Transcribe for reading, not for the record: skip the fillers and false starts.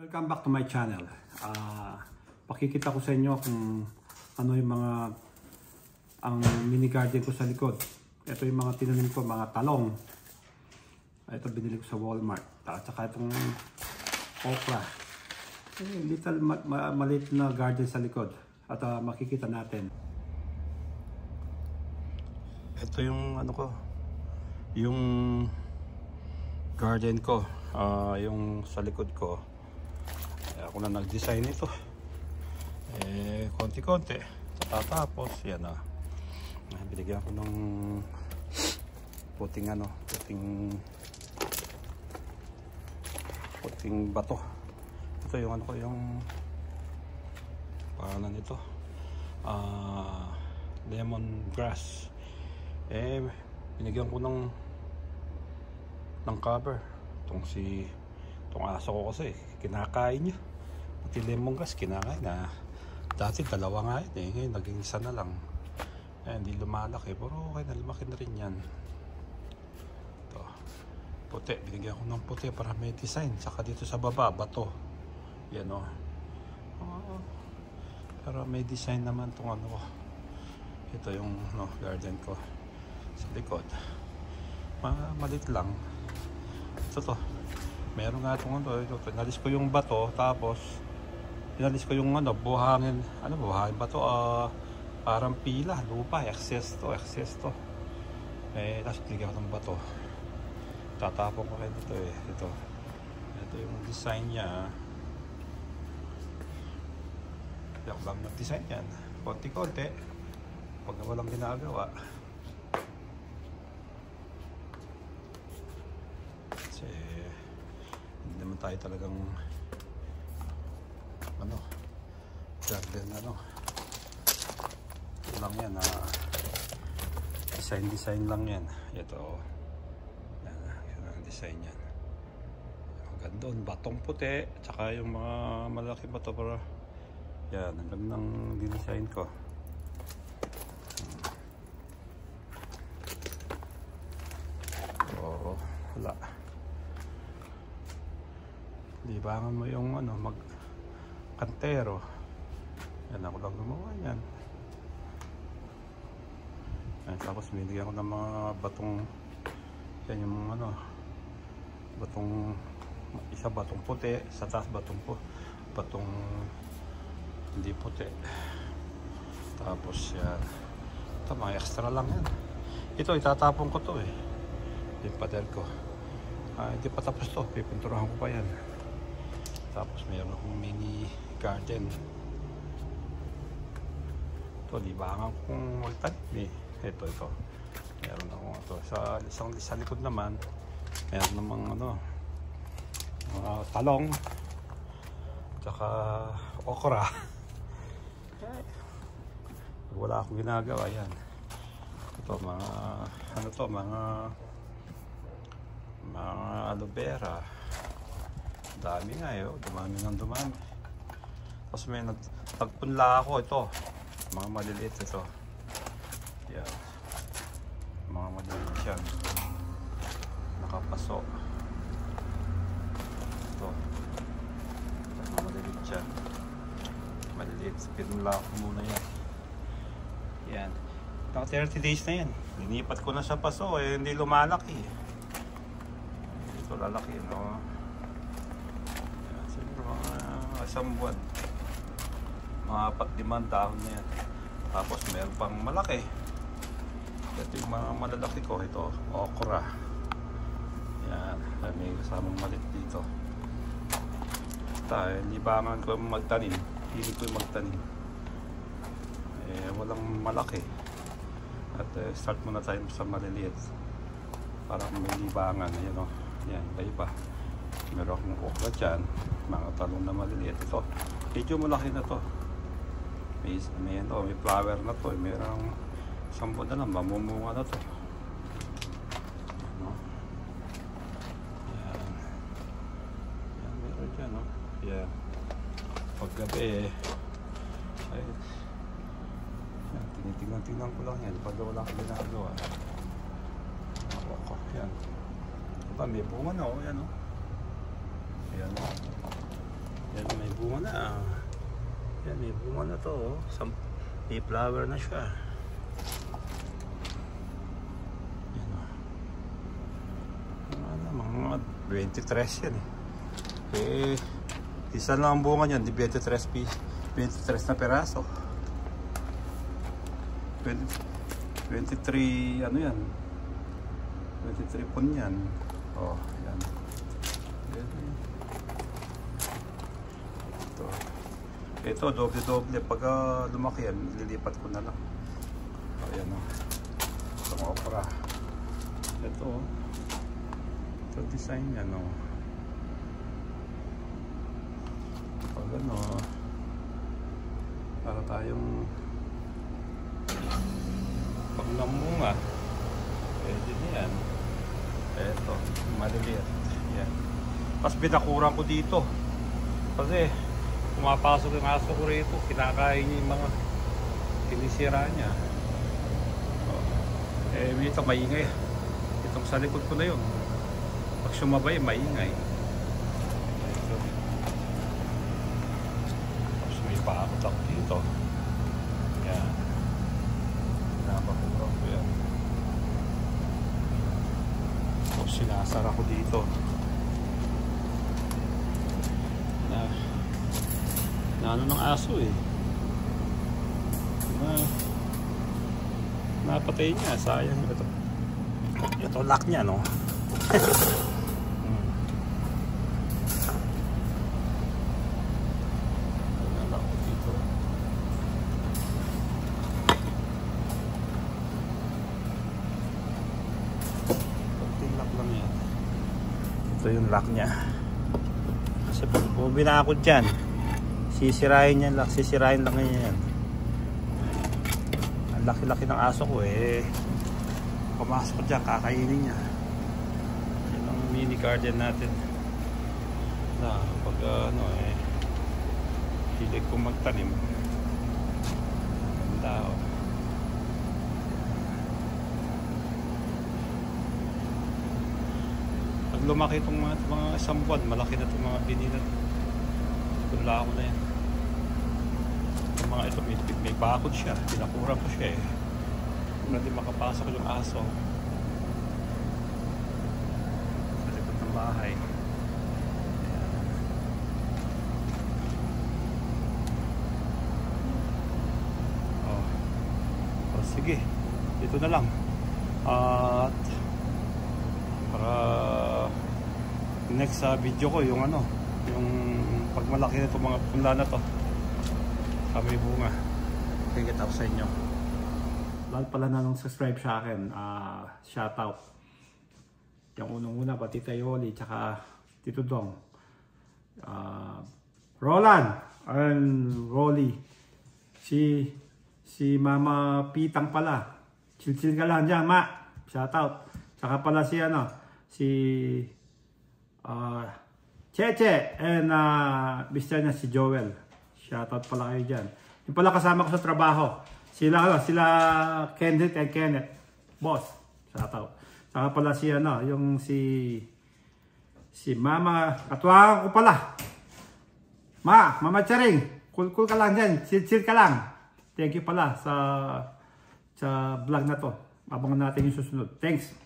Welcome back to my channel. Pakikita ko sa inyo kung ano yung mga ang mini garden ko sa likod. Ito yung mga tinanim ko, mga talong. Ito binili ko sa Walmart. At saka itong okra. Little maliit na garden sa likod. At makikita natin. Ito yung ano ko. Yung garden ko. Yung sa likod ko. Ako na nag-design ito. Konti-konti. Tatapos, yan binigyan ko ng puting puting bato. Ito yung ano ko, yung pangalan nito. Lemon grass. Binigyan ko ng cover. Itong aso ko kasi kinakain niya. Pati lemongrass kinakain na. Dati dalawa nga yun ngayon naging isa na lang. Hindi lumalaki pero okay na, lumaki na rin yan. Ito puti, binigyan ko ng puti para may design. Saka dito sa baba bato. Yan pero may design naman itong ano ko. Ito yung garden ko sa likod. Malit lang. Ito meron nga itong inalis ko yung bato, tapos inalis ko yung buhangin ba to? Parang pila, lupa, excess to. Tapos binigyan ko ng bato. Tatapon ko kayo dito ito yung design niya. Hindi ako lang nag-design yan, konti-konti pag walang ginagawa. Hindi naman tayo talagang garden lang yan, design lang yan. Ito yan ang design yan. Ang ganda, batong puti tsaka yung mga malaki bato para yan, ang ganda ng design ko. Wala, libangan mo yung magkantero. Yan, ako lang gumawa yan. Tapos binigyan ko ng mga batong yan, yung batong isa batong puti, sa taas batong hindi puti. Tapos yan, ito mga extra lang yan. Ito itatapon ko to yung pader ko. Hindi pa tapos to, pipinturahan ko pa yan. Tapos mayroon akong mini garden. Ito, libangan kong magtanim Ito. Meron akong sa likod naman. Meron namang talong. Tsaka okra. Wala akong ginagawa yan. Ito, mga aloe vera. Dami nga dumami. Tapos may nagpunla ako ito, mga maliliit ito. Yan, mga maliliit yan, nakapaso. Ito mga maliliit yan, pinula ko muna yan. Naka 30 days na yan, linipat ko na sa paso hindi lumalaki. Ito lalaki siguro mga isang buwan, mga 4-5 dahon na yan. Tapos meron pang malaki. Ito yung mga malalaki ko. Ito, okra. Yan, may kasamang malit dito. Libangan ko magtanim. Hindi ko magtanim. Walang malaki. At start muna tayo sa maliliit para may libangan. Yan, iba. Meron akong okra dyan, mga talong na maliliit. Ito, medyo malaki na to. May flower na to. Merong 10 na lang, mamumunga na to. Yan, meron dyan yan. Paggabi tinitingnan ko lang yan pag wala akong ginagawa. Yan, may bunga na yan. Ayan. bunga na. Yan, may bunga na to. Oh. May flower na siya. Yan, oh. Mga 23 yan eh. Isa lang ang bunga niyan, di 23 na peraso. 23 ano yan? 23 pon yan. Oh, yan. Ito doble-doble. Pag lumaki yan, lilipat ko na lang. Oh, yan oh. Itong okra. Ito oh. Ito design yan oh. Pag ano, para tayong pag namunga, pwede na yan. Ito, maliliit. Yan. Tapos binakuran ko dito. Kasi pumapasok yung aso ko rito. Kinakain niya yung mga kinisira niya. Eh, ito maingay. Itong sa likod ko na yun. Pag sumabay, maingay. Ito. Tapos may paakot ako dito. Yan. Pinapakuran ko yan. Tapos sinasara ko dito. Na ano ng aso eh. Napatay niya, sayang ito. Ito lock niya no. Lock ko dito. Lock lang yan. Ito yung lock niya. Kasi pag bumina ako dyan, sisirain yan lang, sisirain lang yan. Ang laki-laki ng aso ko eh. Pumasok dyan, kakainin niya. Yan ang mini garden natin. Na pag ano eh, hilig kong magtanim. Ganda oh. Pag lumaki itong mga isang buwan, malaki na itong mga bininat. Punla ako na yan. Yung mga ito, may bakod siya. Pinakuran ko siya eh. Kung hindi makapasok yung aso sa likod ng bahay. Oh, sige. Dito na lang. At para next video ko yung ano, yung pag malaki na itong mga punla na to, kami bunga. Tingit ako sa inyo. Lahat pala na nung subscribe sa akin, shoutout. Yung unang-una, pati Tito Yoli, tsaka Tito Dong. Roland and Rolly. Si Mama Pitang pala. Chill-chill ka lang dyan, Ma. Shoutout. Tsaka pala si ano, si Cheche and Mr. na si Joel. Shoutout pala kayo dyan. Yung pala kasama ko sa trabaho. Sila Kenneth and Kenneth. Boss. Shoutout. Saka pala si ano, yung si Mama. Katuwa ko pala. Mama Charing. Cool ka lang dyan. Chill ka lang. Thank you pala sa vlog na to. Abangan natin yung susunod. Thanks.